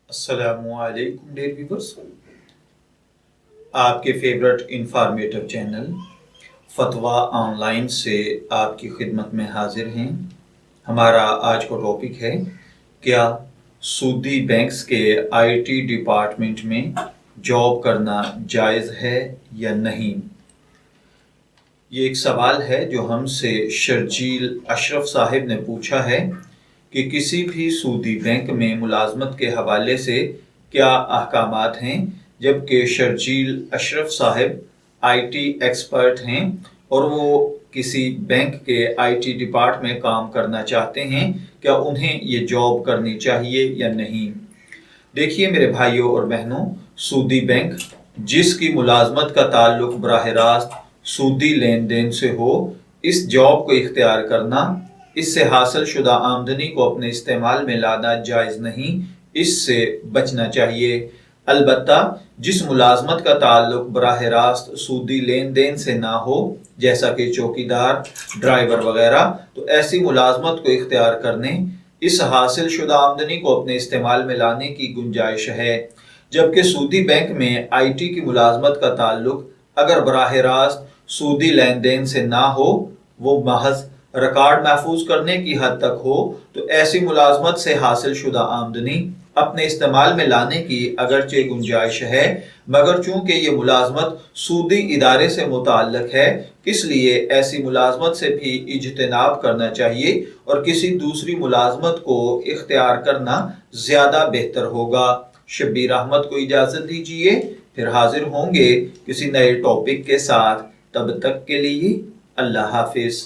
अस्सलामुअलैकुम dear viewers, आपके favourite informative channel फतवा ऑनलाइन से आपकी खिदमत में हाजिर हैं। हमारा आज का टॉपिक है, क्या सऊदी बैंक्स के आईटी डिपार्टमेंट में जॉब करना जायज़ है या नहीं। ये एक सवाल है जो हमसे शर्जील अशरफ साहिब ने पूछा है कि किसी भी सऊदी बैंक में मुलाजमत के हवाले से क्या अहकामात हैं, जबकि शर्जील अशरफ साहिब आईटी एक्सपर्ट हैं और वो किसी बैंक के आईटी डिपार्ट में काम करना चाहते हैं, क्या उन्हें ये जॉब करनी चाहिए या नहीं। देखिए मेरे भाइयों और बहनों, सऊदी बैंक जिसकी मुलाजमत का ताल्लुक बराह रास्त सूदी लेन देन से हो, इस जॉब को इख्तियार करना, इससे हासिल शुदा आमदनी को अपने इस्तेमाल में लाना जायज़ नहीं, इससे बचना चाहिए। अलबत्ता जिस मुलाजमत का ताल्लुक बराह रास्त सूदी लेन देन से ना हो, जैसा कि चौकीदार, ड्राइवर वगैरह, तो ऐसी मुलाजमत को इख्तियार करने, इस हासिल शुदा आमदनी को अपने इस्तेमाल में लाने की गुंजाइश है। जबकि सूदी बैंक में आईटी की मुलाजमत का ताल्लुक अगर बराह रास्त सूदी लेन देन से ना हो, वो महज रिकॉर्ड महफूज करने की हद तक हो, तो ऐसी मुलाजमत से हासिल शुदा आमदनी अपने इस्तेमाल में लाने की अगरचे गुंजाइश है, मगर चूंकि ये मुलाजमत सूदी इदारे से मुताल्लिक है, इसलिए ऐसी मुलाजमत से भी इज्तिनाब करना चाहिए और किसी दूसरी मुलाजमत को इख्तियार करना ज़्यादा बेहतर होगा। शब्बीर अहमद को इजाज़त दीजिए, फिर हाजिर होंगे किसी नए टॉपिक के साथ। तब तक के लिए अल्लाह हाफिज।